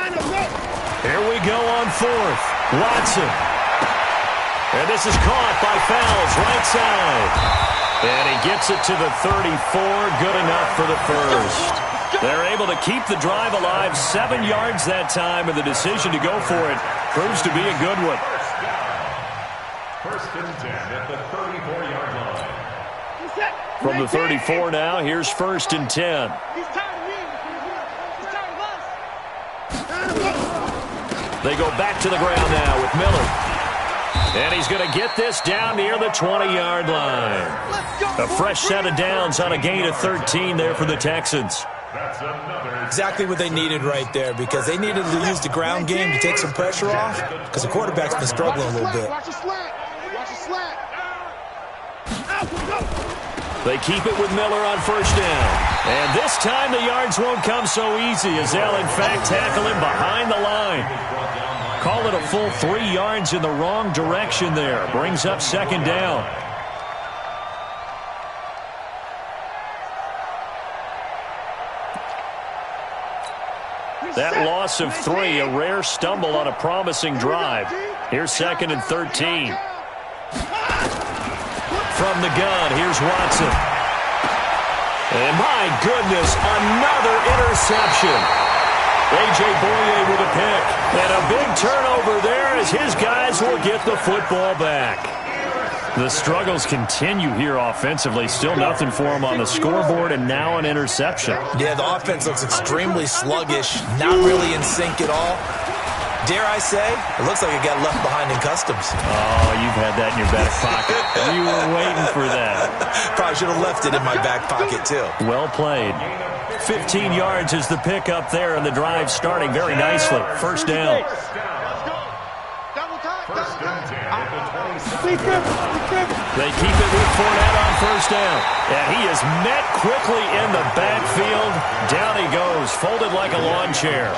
Here we go on fourth. Watson. And this is caught by Fowles, right side. And he gets it to the 34. Good enough for the first. They're able to keep the drive alive. 7 yards that time, and the decision to go for it proves to be a good one. First and 10 at the 34-yard line. From the 34 now, here's first and 10. They go back to the ground now with Miller. And he's going to get this down near the 20-yard line. A fresh set of downs on a gain of 13 there for the Texans. Exactly what they needed right there, because they needed to use the ground game to take some pressure off, because the quarterback's been struggling a little bit. They keep it with Miller on first down. And this time the yards won't come so easy, as they'll in fact tackle him behind the line. Call it a full 3 yards in the wrong direction there. Brings up second down. That loss of 3, a rare stumble on a promising drive. Here's second and 13. From the gun, here's Watson. And my goodness, another interception. A.J. Boye with a pick. And a big turnover there as his guys will get the football back. The struggles continue here offensively. Still nothing for them on the scoreboard, and now an interception. Yeah, the offense looks extremely sluggish, not really in sync at all. Dare I say, it looks like it got left behind in customs. Oh, you've had that in your back pocket. You were waiting for that. Probably should have left it in my back pocket, too. Well played. 15 yards is the pickup there, and the drive starting very nicely. First down. They keep it with Fournette on first down. And he is met quickly in the backfield. Down he goes, folded like a lawn chair.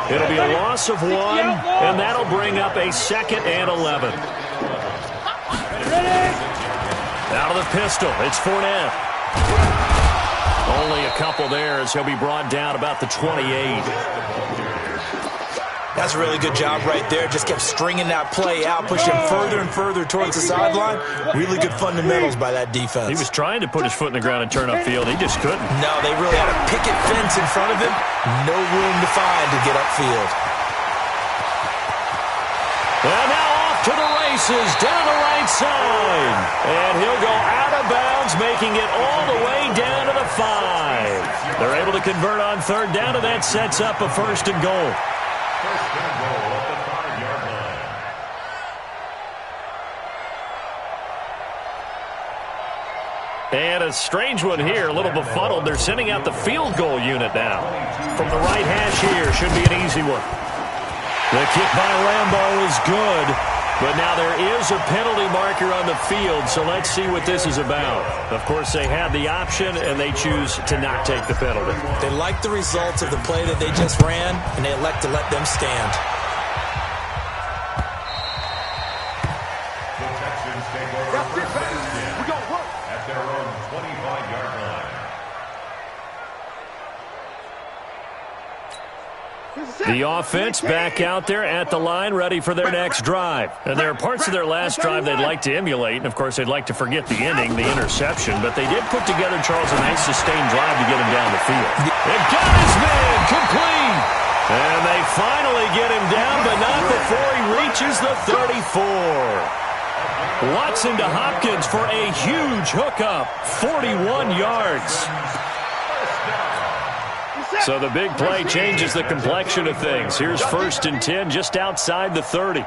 It'll be a loss of 1, and that'll bring up a second and 11. Out of the pistol, it's Fournette. Only a couple there as he'll be brought down about the 28. That's a really good job right there. Just kept stringing that play out, pushing further and further towards the sideline. Really good fundamentals by that defense. He was trying to put his foot in the ground and turn upfield. He just couldn't. No, they really had a picket fence in front of him. No room to find to get upfield. And now off to the races down the right side. And he'll go out of bounds, making it all the way down to the 5. They're able to convert on third down, and that sets up a first and goal. First and goal at the 5-yard line. And a strange one here, a little befuddled. They're sending out the field goal unit now. From the right hash here, should be an easy one. The kick by Rambo is good, but now there is a penalty marker on the field, so let's see what this is about. Of course, they had the option, and they choose to not take the penalty. They like the results of the play that they just ran, and they elect to let them stand. The Texans take over first and 10 at their own 25-yard line. The offense back out there at the line, ready for their next drive. And there are parts of their last drive they'd like to emulate. And, of course, they'd like to forget the ending, the interception. But they did put together, Charles, a nice sustained drive to get him down the field. They've got his man complete. And they finally get him down, but not before he reaches the 34. Watson to Hopkins for a huge hookup, 41 yards. So the big play changes the complexion of things. Here's first and 10 just outside the 30. A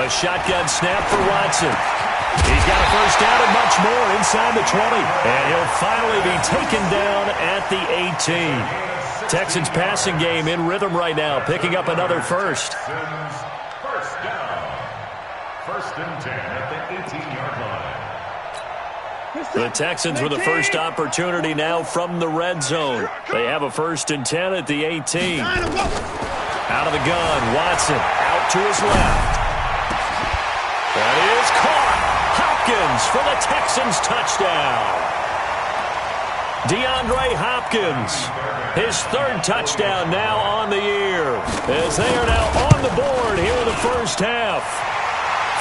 shotgun snap for Watson. He's got a first down and much more inside the 20. And he'll finally be taken down at the 18. Texans passing game in rhythm right now, picking up another first. First down. First and 10 at the 18-yard line. The Texans with the first opportunity now from the red zone. They have a first and 10 at the 18. Out of the gun, Watson out to his left. That is caught. Hopkins for the Texans touchdown. DeAndre Hopkins, his third touchdown now on the year, as they are now on the board here in the first half.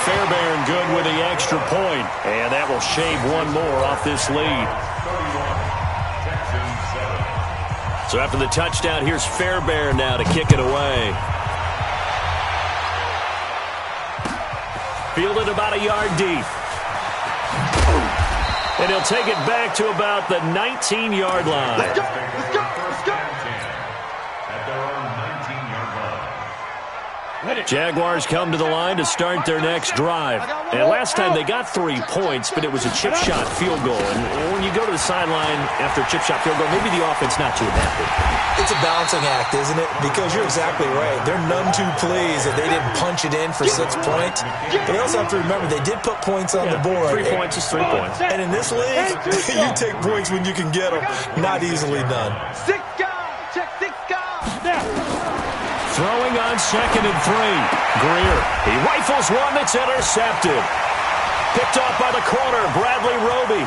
Fairbairn good with the extra point, and that will shave one more off this lead. So after the touchdown, here's Fairbairn now to kick it away. Fielded about a yard deep. And he'll take it back to about the 19-yard line. Let's go, let's go, let's go. At their own 19-yard line. Jaguars come to the line to start their next drive. And last time they got 3 points, but it was a chip shot field goal. And when you go to the sideline after a chip shot field goal, maybe the offense not too happy. It's a balancing act, isn't it? Because you're exactly right. They're none too pleased that they didn't punch it in for 6 points. But they also have to remember they did put points on the board. 3 points is 3 points. And in this league, you take points when you can get them. Not easily done. 6 guys. Check 6 guys. Throwing on 2nd and 3. Greer. He rifles one that's intercepted. Picked off by the corner, Bradley Roby.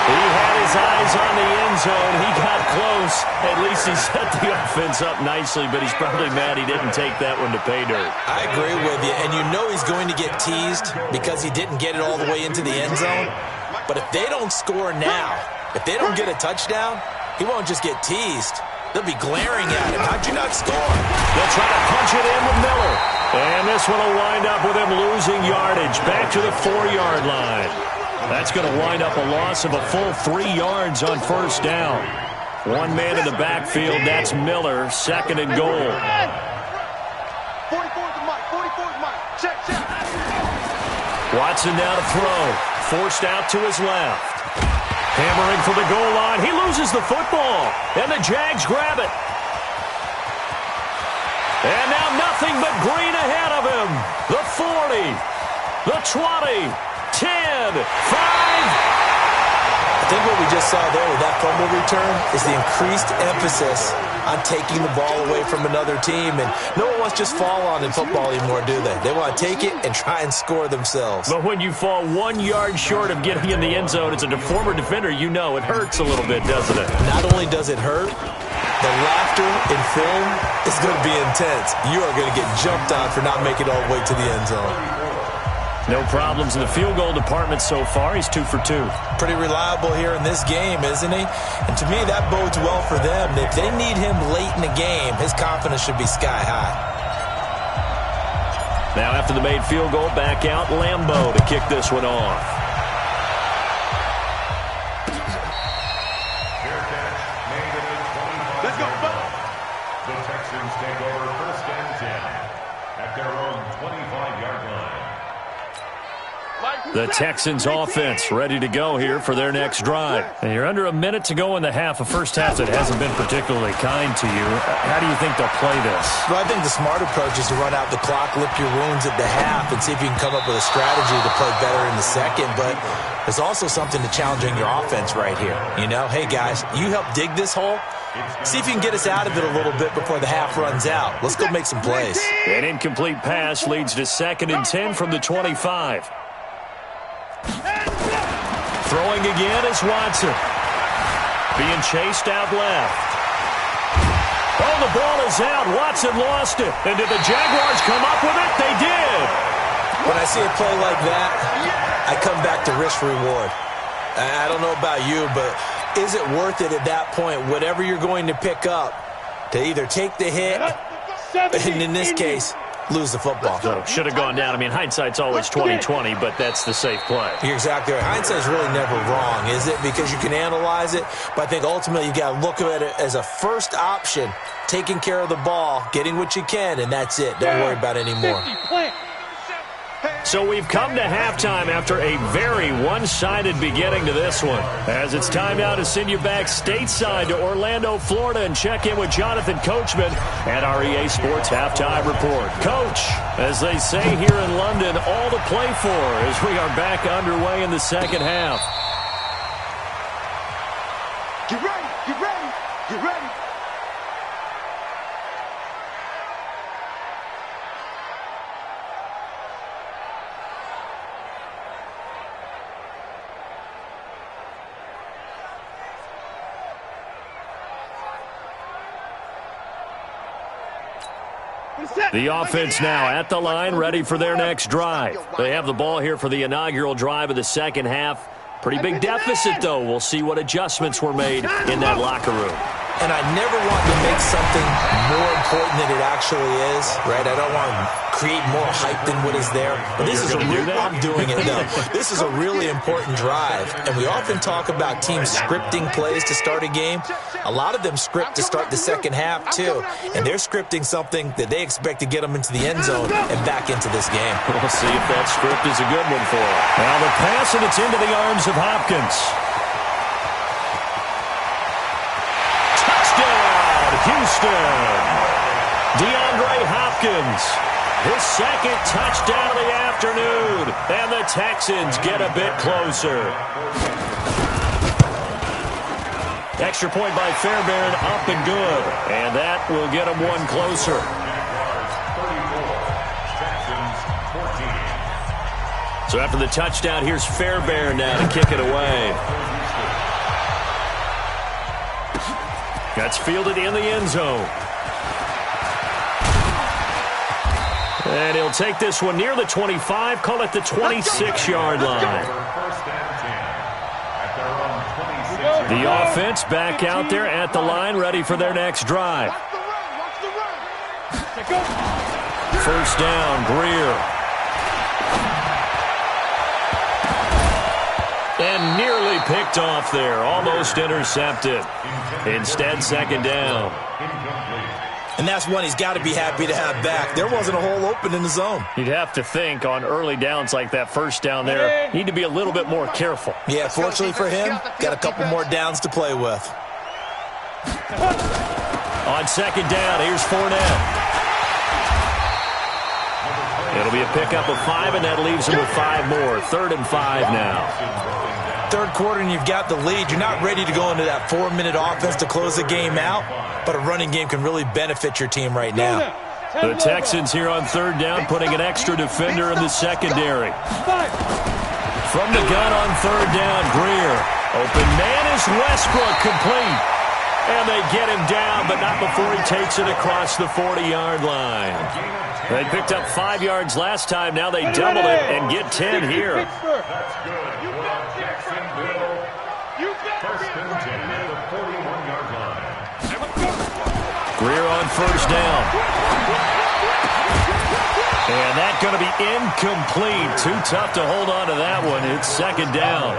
He had his eyes on the end zone. He got close. At least he set the offense up nicely, but he's probably mad he didn't take that one to pay dirt. I agree with you, and you know he's going to get teased because he didn't get it all the way into the end zone. But if they don't score now, if they don't get a touchdown, he won't just get teased. They'll be glaring at him. How'd you not score? They'll try to punch it in with Miller. And this one will wind up with him losing yardage back to the 4-yard line. That's going to wind up a loss of a full 3 yards on first down. One man in the backfield, that's Miller, 2nd and goal. 44's the mic. 44's mic. Check, check. Watson now to throw. Forced out to his left. Hammering for the goal line. He loses the football. And the Jags grab it. And now nothing but green ahead of him. The 40, the 20, 10, 5. I think what we just saw there with that fumble return is the increased emphasis on taking the ball away from another team. And no one wants to just fall on in football anymore, do they? They want to take it and try and score themselves. But when you fall 1 yard short of getting in the end zone as a former defender, you know it hurts a little bit, doesn't it? Not only does it hurt, the laughter in film is going to be intense. You are going to get jumped on for not making it all the way to the end zone. No problems in the field goal department so far. He's 2 for 2. Pretty reliable here in this game, isn't he? And to me, that bodes well for them. If they need him late in the game, his confidence should be sky high. Now after the made field goal, back out Lambeau to kick this one off. Let's go. The Texans take over 1st and 10 at their own 25-yard line. The Texans offense ready to go here for their next drive. And you're under a minute to go in the half, a first half that hasn't been particularly kind to you. How do you think they'll play this? Well, I think the smart approach is to run out the clock, lick your wounds at the half, and see if you can come up with a strategy to play better in the second. But there's also something to challenging your offense right here. You know, hey, guys, you help dig this hole. See if you can get us out of it a little bit before the half runs out. Let's go make some plays. An incomplete pass leads to 2nd and 10 from the 25. Throwing again is Watson. Being chased out left. Oh, the ball is out. Watson lost it. And did the Jaguars come up with it? They did. When I see a play like that, I come back to risk-reward. I don't know about you, but is it worth it at that point, whatever you're going to pick up, to either take the hit, and in this case, lose the football? So should have gone down. I mean, hindsight's always 20/20, but that's the safe play. You're exactly right. Hindsight's really never wrong, is it? Because you can analyze it, but I think ultimately you got to look at it as a first option, taking care of the ball, getting what you can, and that's it. Don't worry about any more. So we've come to halftime after a very one-sided beginning to this one. As it's time now to send you back stateside to Orlando, Florida, and check in with Jonathan Coachman at our EA Sports Halftime Report. Coach, as they say here in London, all to play for as we are back underway in the second half. Get ready. Get ready. Get ready. The offense now at the line, ready for their next drive. They have the ball here for the inaugural drive of the second half. Pretty big deficit, though. We'll see what adjustments were made in that locker room. And I never want to make something more important than it actually is, right? I don't want to create more hype than what is there. But this is I'm doing it, though. This is a really important drive. And we often talk about teams scripting plays to start a game. A lot of them script to start the second half, too. And they're scripting something that they expect to get them into the end zone and back into this game. We'll see if that script is a good one for them. Now the pass, and it's into the arms of Hopkins. Houston. DeAndre Hopkins, his second touchdown of the afternoon, and the Texans get a bit closer. Extra point by Fairbairn, up and good, and that will get them one closer. So after the touchdown, here's Fairbairn now to kick it away. That's fielded in the end zone. And he'll take this one near the 25, call it the 26-yard line. The offense back out there at the line, ready for their next drive. First down, Greer. And nearly picked off there, almost intercepted. Instead, second down. And that's one he's got to be happy to have back. There wasn't a hole open in the zone. You'd have to think on early downs like that first down there, need to be a little bit more careful. Yeah, fortunately for him, got a couple more downs to play with. On second down, here's Fournette. It'll be a pickup of 5, and that leaves him with 5 more. 3rd and 5 now. Third quarter, and you've got the lead. You're not ready to go into that 4-minute offense to close the game out, but a running game can really benefit your team right now. The Texans here on third down, putting an extra defender in the secondary. From the gun on third down, Greer. Open man is Westbrook, complete. And they get him down, but not before he takes it across the 40-yard line. They picked up 5 yards last time. Now they double it and get 10 here. That's good. First and 10 at the 41-yard line. Greer on first down. And that's going to be incomplete. Too tough to hold on to that one. It's second down.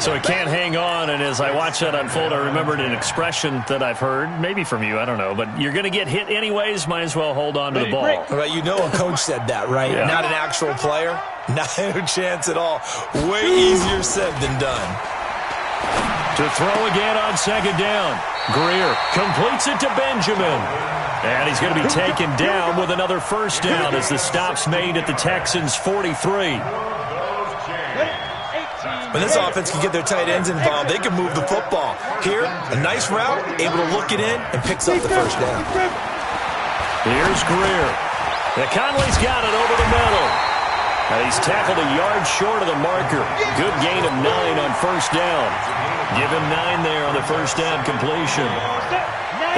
So he can't hang on, and as I watch that unfold, I remembered an expression that I've heard, maybe from you, I don't know, but you're going to get hit anyways, might as well hold on to the ball. Right, you know a coach said that, right? Yeah. Not an actual player. Not a chance at all. Way easier said than done. To throw again on second down. Greer completes it to Benjamin. And he's going to be taken down with another first down as the stop's made at the Texans' 43. When this offense can get their tight ends involved, they can move the football. Here, a nice route, able to look it in, and picks up the first down. Here's Greer. Conley's got it over the middle. And he's tackled a yard short of the marker. Good gain of 9 on first down. Give him 9 there on the first down completion.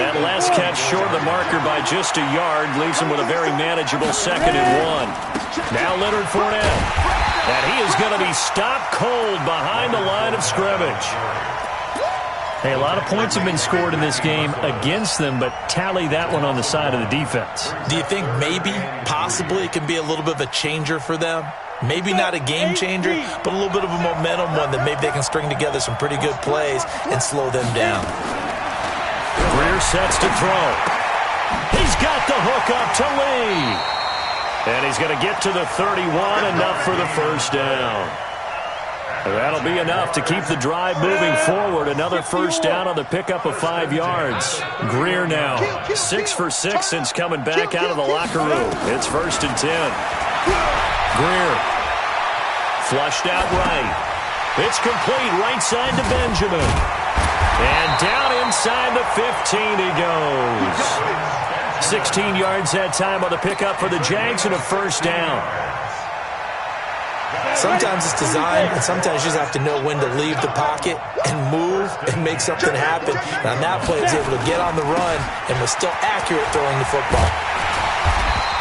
That last catch short of the marker by just a yard leaves him with a very manageable 2nd and 1. Now Leonard Fournette. And he is going to be stopped cold behind the line of scrimmage. Hey, a lot of points have been scored in this game against them, but tally that one on the side of the defense. Do you think maybe, possibly, it can be a little bit of a changer for them? Maybe not a game changer, but a little bit of a momentum one that maybe they can string together some pretty good plays and slow them down. Greer sets to throw. He's got the hook up to Lee. And he's going to get to the 31, enough for the first down. That'll be enough to keep the drive moving forward. Another first down on the pickup of 5 yards. Greer now 6 for 6 since coming back out of the locker room. It's 1st and 10. Greer flushed out right. It's complete right side to Benjamin. And down inside the 15 he goes. 16 yards that time on the pickup for the Jags and a first down. Sometimes it's designed, and sometimes you just have to know when to leave the pocket and move and make something happen. And on that play, he was able to get on the run and was still accurate throwing the football.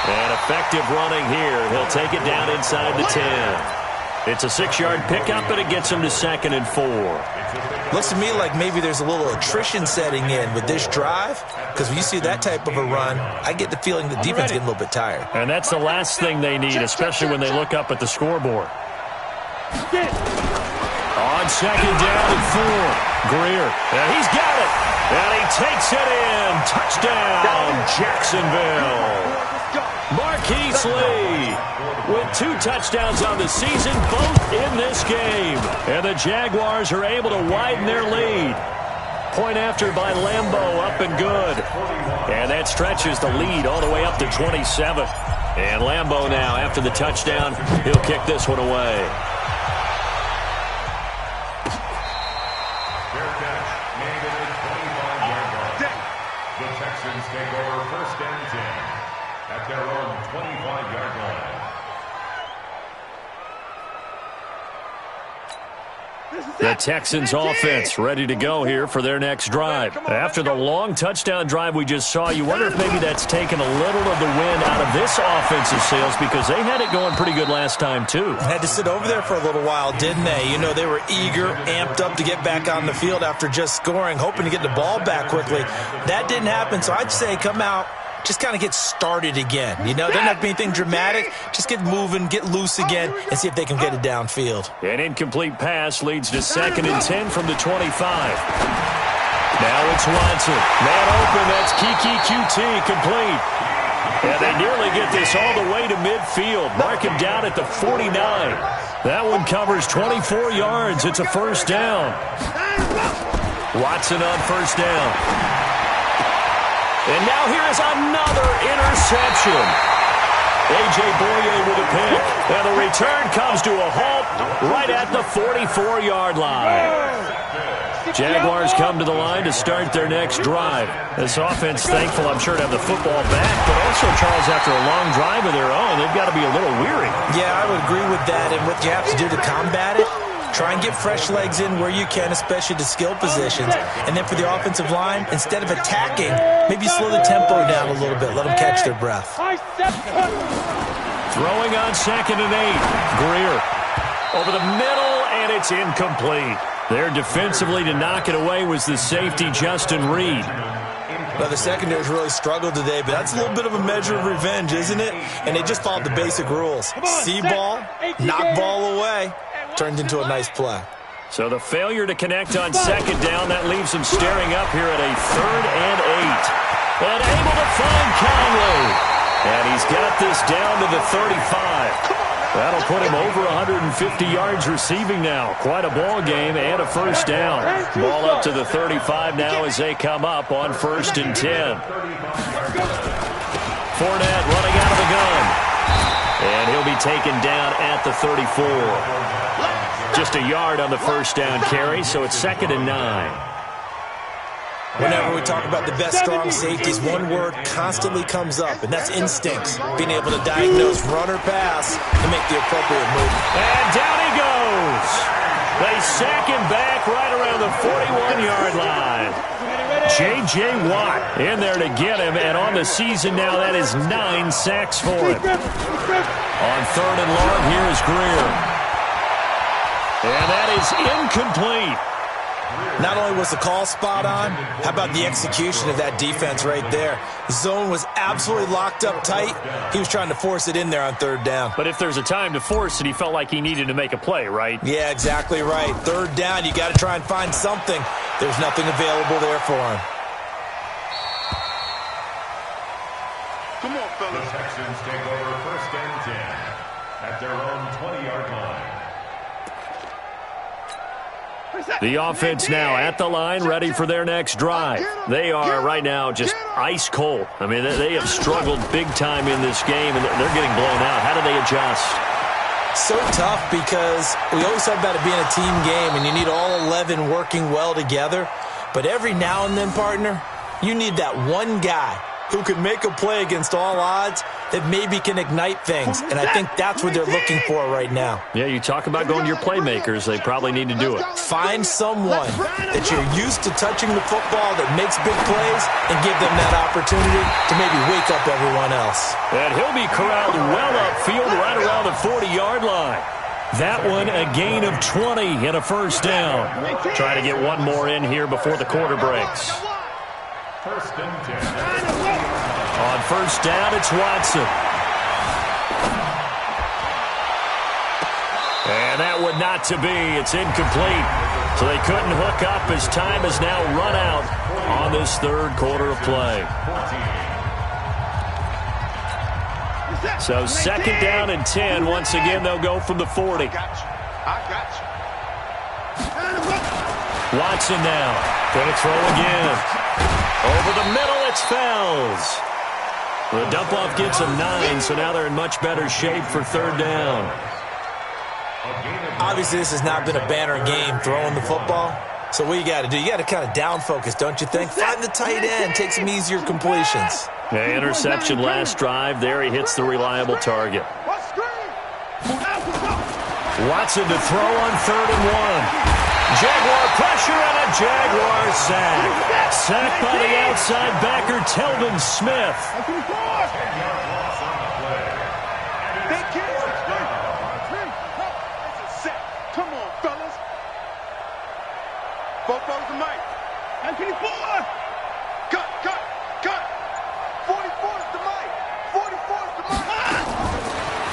And effective running here. He'll take it down inside the 10. It's a 6-yard pickup, and it gets him to 2nd and 4. Looks to me like maybe there's a little attrition setting in with this drive, because when you see that type of a run, I get the feeling the defense getting a little bit tired. And that's the last thing they need, especially when they look up at the scoreboard. On 2nd down and 4. Greer, and he's got it. And he takes it in. Touchdown, Jacksonville. Marquise Lee with 2 touchdowns on the season, both in this game. And the Jaguars are able to widen their lead. Point after by Lambeau, up and good. And that stretches the lead all the way up to 27. And Lambeau now, after the touchdown, he'll kick this one away. Fair catch made at the 25-yard line. The Texans take over 1st and 10 at their own 25-yard line. The Texans offense ready to go here for their next drive. After the long touchdown drive we just saw, you wonder if maybe that's taken a little of the wind out of this offensive sails, because they had it going pretty good last time too. Had to sit over there for a little while, didn't they? You know, they were eager, amped up to get back on the field after just scoring, hoping to get the ball back quickly. That didn't happen, so I'd say come out, just kind of get started again. You know, doesn't have to be anything dramatic. Just get moving, get loose again, and see if they can get it downfield. An incomplete pass leads to 2nd and 10 from the 25. Now it's Watson. Man open, that's Kiki QT, complete. And they nearly get this all the way to midfield. Mark him down at the 49. That one covers 24 yards. It's a 1st down. Watson on 1st down. And now here is another interception. A.J. Boye with a pick. And the return comes to a halt right at the 44-yard line. Jaguars come to the line to start their next drive. This offense thankful, I'm sure, to have the football back, but also, Charles, after a long drive of their own, they've got to be a little weary. Yeah, I would agree with that. And what you have to do to combat it, try and get fresh legs in where you can, especially to skill positions. And then for the offensive line, instead of attacking, maybe slow the tempo down a little bit. Let them catch their breath. Throwing on 2nd and 8. Greer over the middle, and it's incomplete. There defensively to knock it away was the safety, Justin Reed. Well, the secondary's really struggled today, but that's a little bit of a measure of revenge, isn't it? And they just followed the basic rules. See ball, knock ball away. Turned into a nice play. So the failure to connect on 2nd down, that leaves him staring up here at a 3rd and 8. And able to find Conley. And he's got this down to the 35. That'll put him over 150 yards receiving now. Quite a ball game and a 1st down. Ball up to the 35 now as they come up on 1st and 10. Fournette running out of the gun. And he'll be taken down at the 34. Just a yard on the 1st down carry, so it's 2nd and 9. Whenever we talk about the best strong safeties, one word constantly comes up, and that's instincts. Being able to diagnose run or pass and make the appropriate move. And down he goes. They sack him back right around the 41-yard line. J.J. Watt in there to get him, and on the season now, that is 9 sacks for him. On 3rd and long, here is Greer. And that is incomplete. Not only was the call spot on, how about the execution of that defense right there? The zone was absolutely locked up tight. He was trying to force it in there on 3rd down. But if there's a time to force it, he felt like he needed to make a play, right? Yeah, exactly right. 3rd down, you got to try and find something. There's nothing available there for him. Come on, fellas. The Texans take over 1st and 10 at their own 20-yard line. The offense now at the line, ready for their next drive. They are right now just ice cold. I mean, they have struggled big time in this game, and they're getting blown out. How do they adjust? So tough, because we always talk about it being a team game, and you need all 11 working well together. But every now and then, partner, you need that one guy who can make a play against all odds that maybe can ignite things. And I think that's what they're looking for right now. Yeah, you talk about going to your playmakers. They probably need to do it. Find someone that you're used to touching the football that makes big plays and give them that opportunity to maybe wake up everyone else. And he'll be corralled well upfield right around the 40-yard line. That one a gain of 20 and a first down. Trying to get one more in here before the quarter breaks. First and 10. On first down, it's Watson. And that one not to be. It's incomplete. So they couldn't hook up as time has now run out on this third quarter of play. So second down and 10. Once again, they'll go from the 40. Watson now. Going to throw again. Over the middle, it's Fells. The dump-off gets them 9, so now they're in much better shape for third down. Obviously, this has not been a banner game throwing the football. So what you got to do, you got to kind of down focus, don't you think? Find the tight end, take some easier completions. Yeah, interception last drive. There he hits the reliable target. Watson to throw on 3rd and 1. Jaguar pressure and a Jaguar sack. Sacked by the outside backer, Telvin Smith. Come on, fellas. Both of them, Mike. 94. Cut. 44 is the Mike. 44 is the Mike.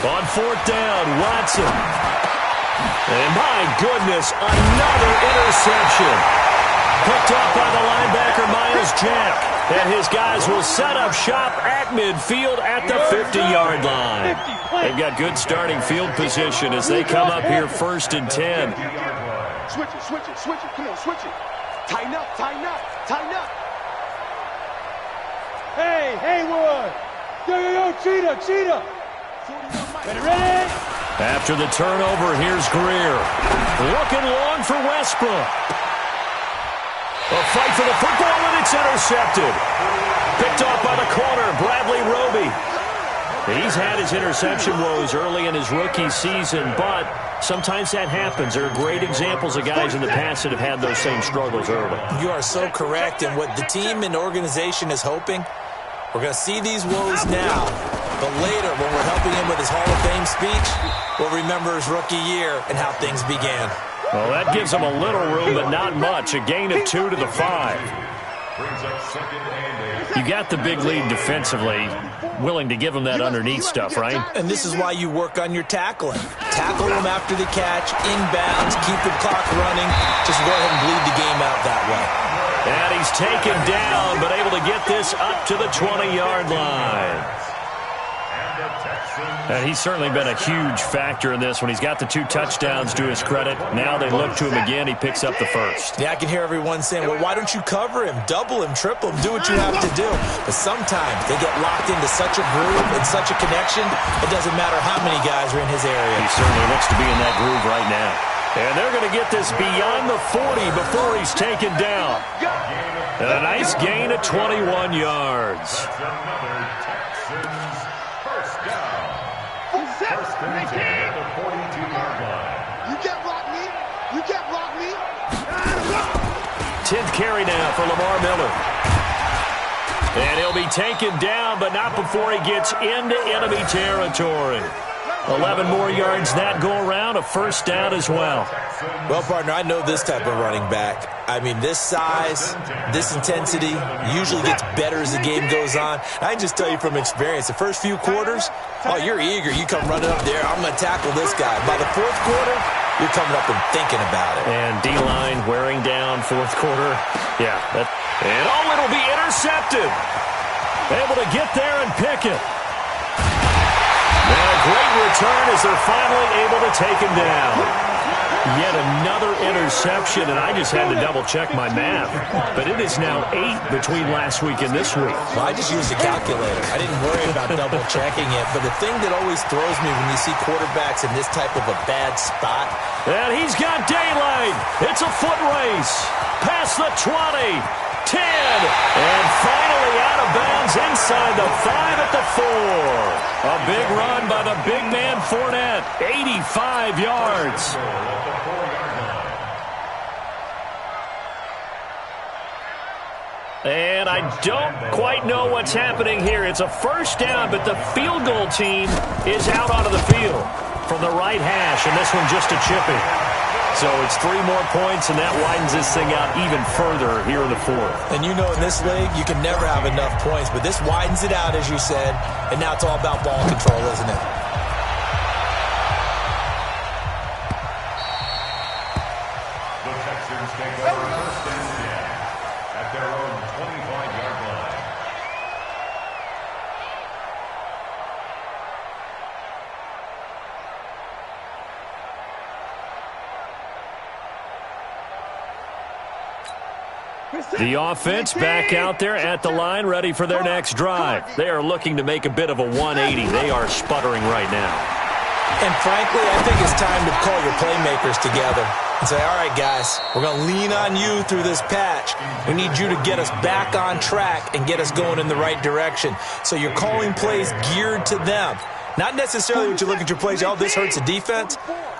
On 4th down, Watson. And my goodness, another interception. Picked up by the linebacker, Miles Jack. And his guys will set up shop at midfield at the 50-yard line. They've got good starting field position as they come up here 1st and 10. Switch it. Come on, switch it. Tighten up. Hey, Haywood. Yo, Cheetah. Ready? After the turnover, here's Greer. Looking long for Westbrook. A fight for the football, and it's intercepted. Picked off by the corner, Bradley Roby. He's had his interception woes early in his rookie season, but sometimes that happens. There are great examples of guys in the past that have had those same struggles early. You are so correct, and what the team and organization is hoping, we're going to see these woes now, but later when we're helping him with his Hall of Fame speech, we'll remember his rookie year and how things began. Well, that gives them a little room, but not much. A gain of 2 to the 5. You got the big lead defensively, willing to give them that underneath stuff, right? And this is why you work on your tackling. Tackle them after the catch, inbounds, keep the clock running. Just go ahead and bleed the game out that way. And he's taken down, but able to get this up to the 20-yard line. And he's certainly been a huge factor in this when he's got the 2 touchdowns to his credit. Now they look to him again. He picks up the first. Yeah, I can hear everyone saying, well, why don't you cover him, double him, triple him, do what you have to do. But sometimes they get locked into such a groove and such a connection, it doesn't matter how many guys are in his area. He certainly looks to be in that groove right now. And they're going to get this beyond the 40 before he's taken down. And a nice gain of 21 yards. First and 10 at the 42-yard line. You can't block me. 10th carry now for Lamar Miller. And he'll be taken down, but not before he gets into enemy territory. 11 more yards that go around, a first down as well. Well, partner, I know this type of running back. I mean, this size, this intensity usually gets better as the game goes on. I can just tell you from experience, the first few quarters, oh, you're eager. You come running up there, I'm going to tackle this guy. By the 4th quarter, you're coming up and thinking about it. And D-line wearing down 4th quarter. Yeah. And it'll be intercepted. Able to get there and pick it. And a great return as they're finally able to take him down. Yet another interception, and I just had to double-check my math. But it is now 8 between last week and this week. Well, I just used a calculator. I didn't worry about double-checking it. But the thing that always throws me when you see quarterbacks in this type of a bad spot And he's got daylight. It's a foot race. Past the 20, 10, and finally out of bounds inside the 5 at the 4. A big run by the big man Fournette, 85 yards. And I don't quite know what's happening here. It's a first down, but the field goal team is out onto the field from the right hash, and this one just a chipping. So it's 3 more points, and that widens this thing out even further here in the 4th. And you know in this league, you can never have enough points, but this widens it out, as you said, and now it's all about ball control, isn't it? The Texans take over first and 10 at their own 25-yard line. The offense back out there at the line, ready for their next drive. They are looking to make a bit of a 180. They are sputtering right now. And frankly, I think it's time to call your playmakers together and say, all right, guys, we're going to lean on you through this patch. We need you to get us back on track and get us going in the right direction. So you're calling plays geared to them. Not necessarily what you look at your plays, oh, this hurts the defense.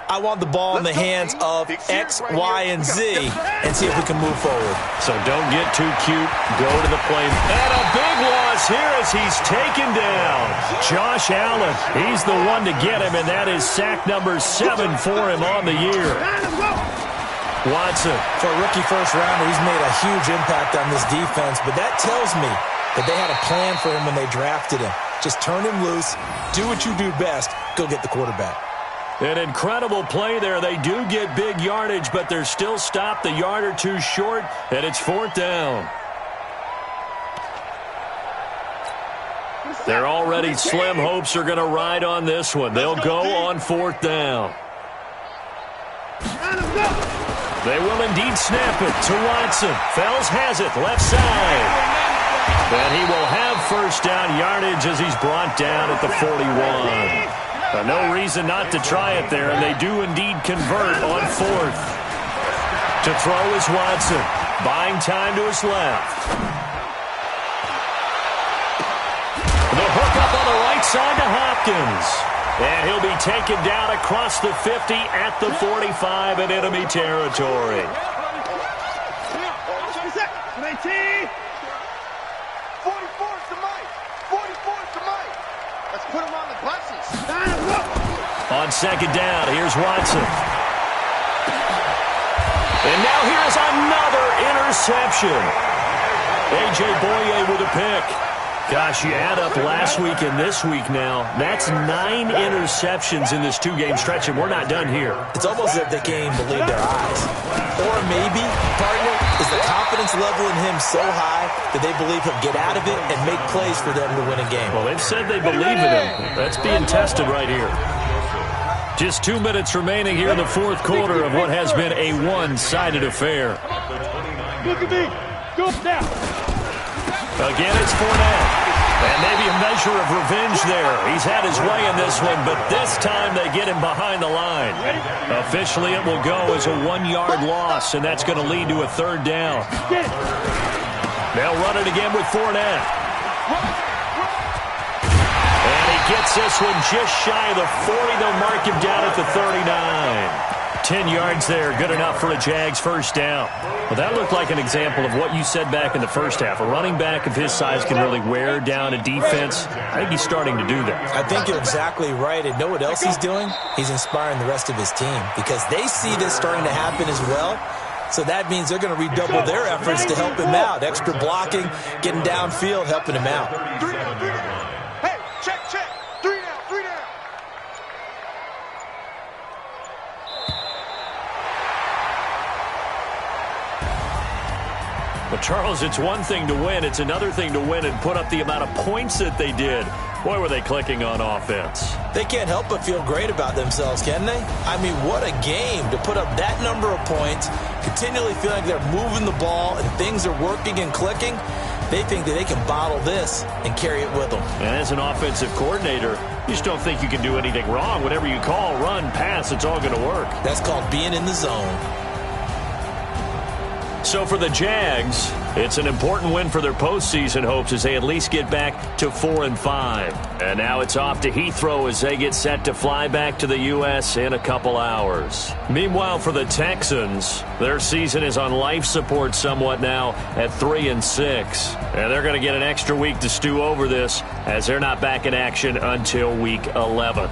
I want the ball in the hands of X, Y, and Z and see if we can move forward. So don't get too cute. Go to the play. And a big loss here as he's taken down. Josh Allen, he's the one to get him, and that is sack number 7 for him on the year. Watson. For a rookie first-rounder, he's made a huge impact on this defense, but that tells me that they had a plan for him when they drafted him. Just turn him loose, do what you do best, go get the quarterback. An incredible play there. They do get big yardage, but they're still stopped a yard or two short, and it's 4th down. Their already slim hopes are going to ride on this one. They'll go on 4th down. They will indeed snap it to Watson. Fells has it, left side. And he will have first down yardage as he's brought down at the 41. No reason not to try it there, and they do indeed convert on 4th. To throw is Watson, buying time to his left. The hook up on the right side to Hopkins. And he'll be taken down across the 50 at the 45 in enemy territory. 44's to Mike. 44's to Mike. Let's put him on the buses. On 2nd down, here's Watson. And now here's another interception. A.J. Boye with a pick. Gosh, you add up last week and this week now, that's 9 interceptions in this 2-game stretch, and we're not done here. It's almost as if they can't even believe their eyes. Or maybe, partner, is the confidence level in him so high that they believe he'll get out of it and make plays for them to win a game. Well, they've said they believe in him. That's being tested right here. Just 2 minutes remaining here in the 4th quarter of what has been a one-sided affair. Look at me. Go now. Again, it's Fournette. And maybe a measure of revenge there. He's had his way in this one, but this time they get him behind the line. Officially, it will go as a 1-yard loss, and that's going to lead to a 3rd down. They'll run it again with Fournette. And he gets this one just shy of the 40. They'll mark him down at the 39. 10 yards there, good enough for a Jags first down. Well, that looked like an example of what you said back in the first half. A running back of his size can really wear down a defense. I think he's starting to do that. I think you're exactly right. And know what else he's doing? He's inspiring the rest of his team because they see this starting to happen as well. So that means they're going to redouble their efforts to help him out. Extra blocking, getting downfield, helping him out. Hey, check. 3 down. Well, Charles, it's one thing to win. It's another thing to win and put up the amount of points that they did. Boy, were they clicking on offense. They can't help but feel great about themselves, can they? I mean, what a game to put up that number of points, continually feeling like they're moving the ball and things are working and clicking. They think that they can bottle this and carry it with them. And as an offensive coordinator, you just don't think you can do anything wrong. Whatever you call, run, pass, it's all going to work. That's called being in the zone. So for the Jags, it's an important win for their postseason hopes as they at least get back to 4-5. And now it's off to Heathrow as they get set to fly back to the U.S. in a couple hours. Meanwhile, for the Texans, their season is on life support somewhat now at 3-6. And they're going to get an extra week to stew over this as they're not back in action until Week 11.